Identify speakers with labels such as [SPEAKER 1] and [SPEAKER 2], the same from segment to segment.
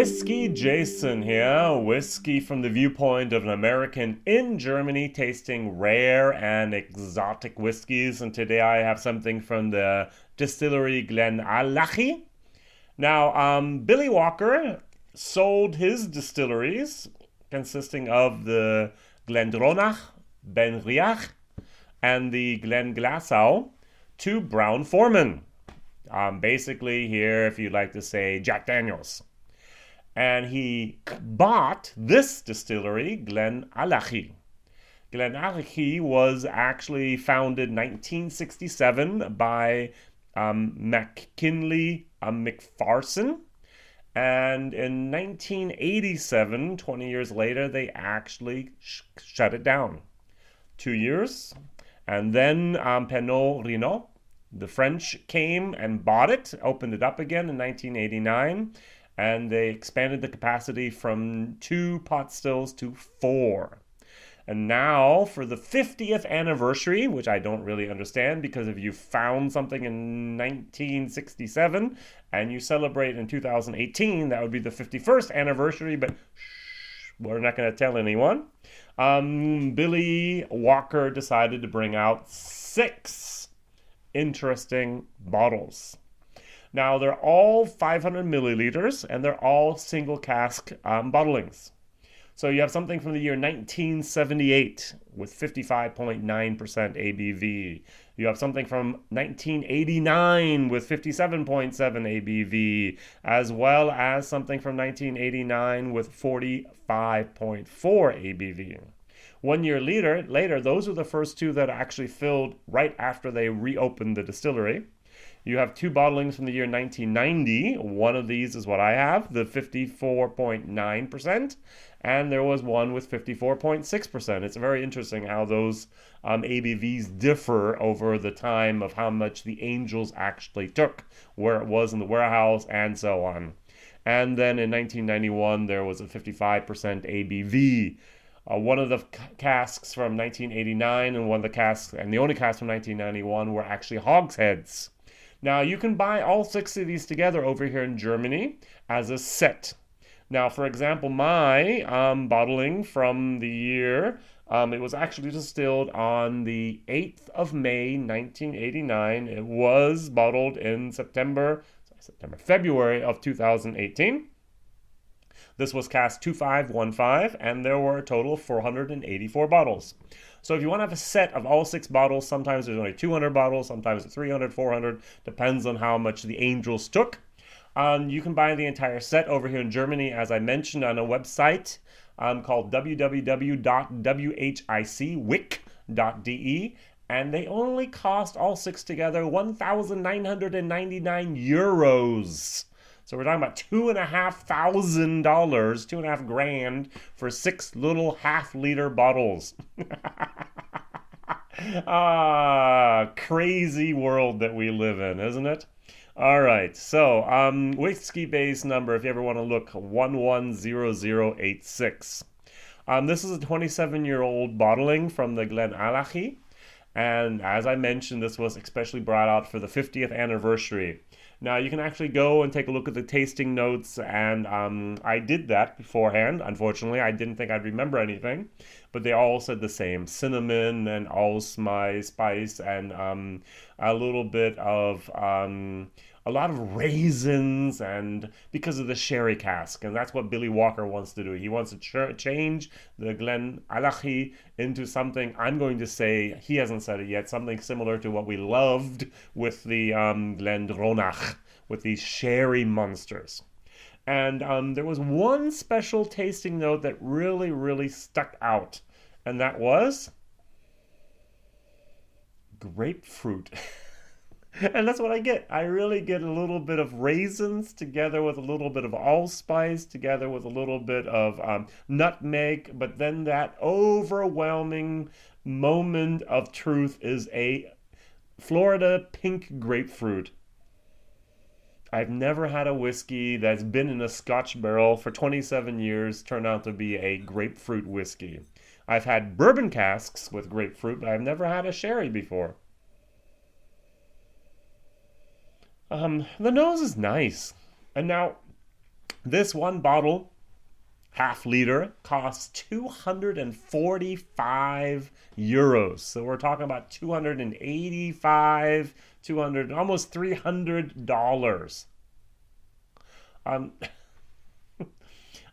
[SPEAKER 1] WhiskyJason here, whiskey from the viewpoint of an American in Germany tasting rare and exotic whiskeys. And today I have something from the distillery GlenAllachie. Now, Billy Walker sold his distilleries, consisting of the Glendronach, Benriach, and the Glenglassaugh, to Brown-Forman. Basically here, if you'd like to say, Jack Daniels. And he bought this distillery, GlenAllachie. GlenAllachie was actually founded 1967 by McKinley McPherson. And in 1987, 20 years later, they actually shut it down. 2 years. And then Pernod Ricard, the French, came and bought it, opened it up again in 1989. And they expanded the capacity from 2 pot stills to 4. And now, for the 50th anniversary, which I don't really understand, because if you found something in 1967 and you celebrate in 2018, that would be the 51st anniversary, but we're not going to tell anyone. Billy Walker decided to bring out 6 interesting bottles. Now, they're all 500 milliliters, and they're all single cask bottlings. So you have something from the year 1978 with 55.9% ABV. You have something from 1989 with 57.7 ABV, as well as something from 1989 with 45.4 ABV. 1 year later, those are the first 2 that actually filled right after they reopened the distillery. You have 2 bottlings from the year 1990. One of these is what I have, the 54.9%, and there was one with 54.6%. It's very interesting how those ABVs differ over the time of how much the Angels actually took, where it was in the warehouse, and so on. And then in 1991, there was a 55% ABV. One of the casks from 1989 and one of the casks, and the only casks from 1991, were actually hogsheads. Now, you can buy all 6 of these together over here in Germany as a set. Now, for example, my bottling from the year, it was actually distilled on the 8th of May, 1989. It was bottled in February of 2018. This was cask 2515, and there were a total of 484 bottles. So if you want to have a set of all 6 bottles, sometimes there's only 200 bottles, sometimes it's 300, 400, depends on how much the Angels took. You can buy the entire set over here in Germany, as I mentioned, on a website called www.whiskyic.de, and they only cost all 6 together 1,999 euros. So we're talking about $2,500, $2,500 for 6 little half-liter bottles. Crazy world that we live in, isn't it? All right, so whiskey base number, if you ever want to look, 110086. This is a 27-year-old bottling from the GlenAllachie. And as I mentioned, this was especially brought out for the 50th anniversary. Now, you can actually go and take a look at the tasting notes, and I did that beforehand. Unfortunately, I didn't think I'd remember anything, but they all said the same. Cinnamon and allspice and a little bit of a lot of raisins, and because of the sherry cask, and that's what Billy Walker wants to do. He wants to change the GlenAllachie into something, I'm going to say, he hasn't said it yet, something similar to what we loved with the Glendronach, with these sherry monsters. And there was one special tasting note that really, really stuck out, and that was grapefruit. And that's what I get. I really get a little bit of raisins together with a little bit of allspice, together with a little bit of nutmeg, but then that overwhelming moment of truth is a Florida pink grapefruit. I've never had a whiskey that's been in a Scotch barrel for 27 years turn out to be a grapefruit whiskey. I've had bourbon casks with grapefruit, but I've never had a sherry before. The nose is nice. And now, This one bottle, half liter, costs 245 euros. So we're talking about 285, 200, almost $300.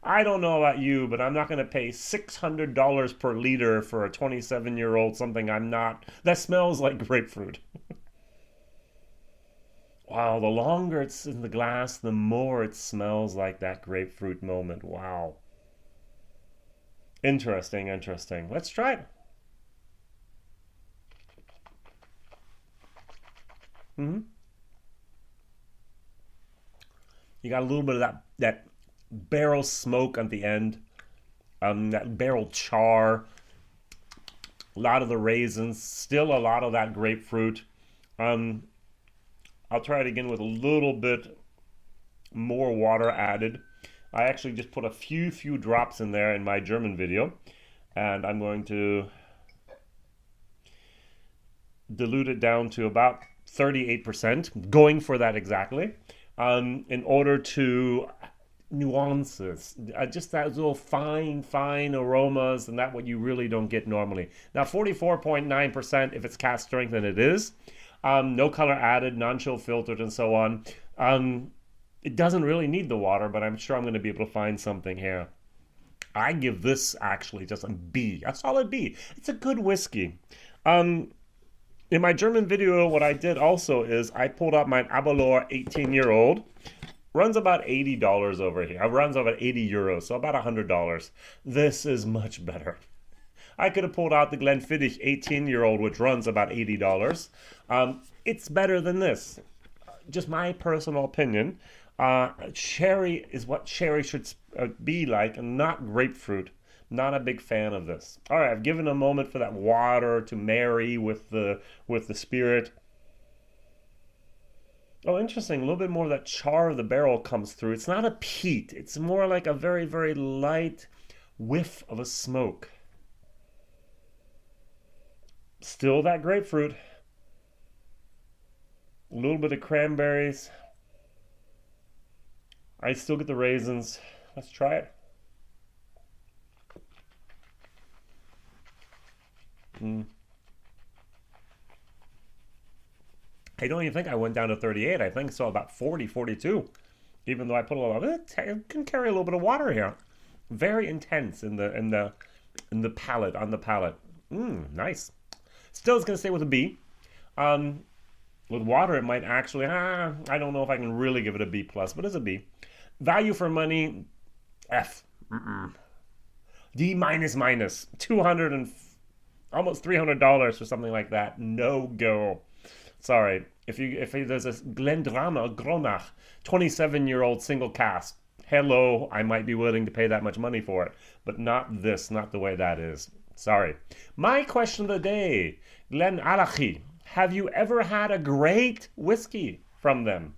[SPEAKER 1] I don't know about you, but I'm not going to pay $600 per liter for a 27-year-old something that smells like grapefruit. Wow, the longer it's in the glass, the more it smells like that grapefruit moment. Wow. Interesting, interesting. Let's try it. You got a little bit of that barrel smoke at the end, that barrel char, a lot of the raisins, still a lot of that grapefruit. I'll try it again with a little bit more water added. I actually just put a few drops in there in my German video, and I'm going to dilute it down to about 38%, going for that exactly, in order to nuances, just that little fine aromas, and that what you really don't get normally. Now 44.9% if it's cask strength, and it is. No color added, non-chill filtered, and so on. It doesn't really need the water, but I'm sure I'm going to be able to find something here. I give this actually just a B, a solid B. It's a good whiskey. In my German video, what I did also is I pulled out my Aberlour 18-year-old. Runs about $80 over here. It runs about 80 euros, so about $100. This is much better. I could have pulled out the Glenfiddich 18-year-old, which runs about $80. It's better than this. Just my personal opinion. Sherry is what sherry should be like, and not grapefruit. Not a big fan of this. All right, I've given a moment for that water to marry with the spirit. Oh, interesting. A little bit more of that char of the barrel comes through. It's not a peat. It's more like a very, very light whiff of a smoke. Still that grapefruit. A little bit of cranberries. I still get the raisins. Let's try it. I don't even think I went down to 38. I think so about 40, 42. Even though I put a lot of it, it can carry a little bit of water here. Very intense in the palate, on the palate. Nice. Still, it's gonna stay with a B. With water, it might actually. I don't know if I can really give it a B plus, but it's a B. Value for money, F. D minus. 200 and almost $300 for something like that. No go. Sorry, if there's a Glendrama 27-year-old single cask, hello, I might be willing to pay that much money for it, but not this, not the way that is. Sorry. My question of the day, GlenAllachie, have you ever had a great whiskey from them?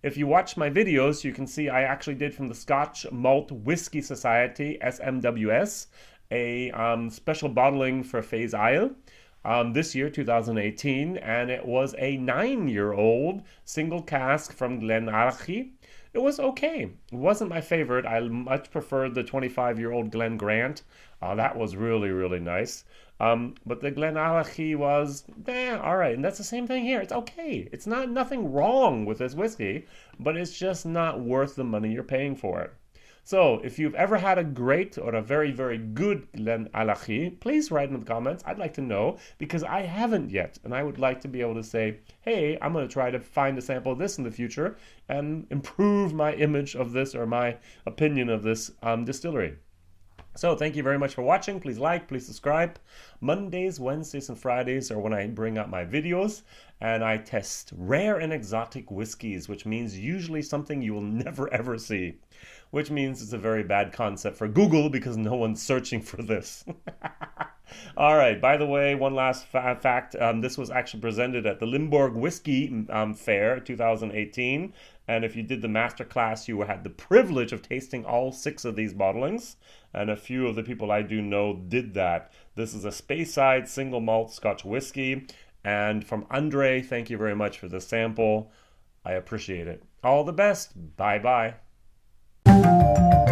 [SPEAKER 1] If you watch my videos, you can see I actually did from the Scotch Malt Whisky Society, SMWS, a special bottling for Speyside. This year, 2018, and it was a 9-year-old single cask from GlenAllachie. It was okay. It wasn't my favorite. I much preferred the 25-year-old Glen Grant. That was really, really nice. But the GlenAllachie was, all right. And that's the same thing here. It's okay. It's nothing wrong with this whiskey, but it's just not worth the money you're paying for it. So, if you've ever had a great or a very, very good GlenAllachie, please write in the comments. I'd like to know, because I haven't yet, and I would like to be able to say, hey, I'm going to try to find a sample of this in the future and improve my image of this or my opinion of this distillery. So, thank you very much for watching. Please like, please subscribe. Mondays, Wednesdays, and Fridays are when I bring out my videos, and I test rare and exotic whiskeys, which means usually something you will never ever see. Which means it's a very bad concept for Google, because no one's searching for this. All right, by the way, one last fact. This was actually presented at the Limburg Whiskey Fair 2018. And if you did the masterclass, you had the privilege of tasting all 6 of these bottlings. And a few of the people I do know did that. This is a Speyside single malt Scotch whiskey. And from Andre, thank you very much for the sample. I appreciate it. All the best. Bye-bye. you.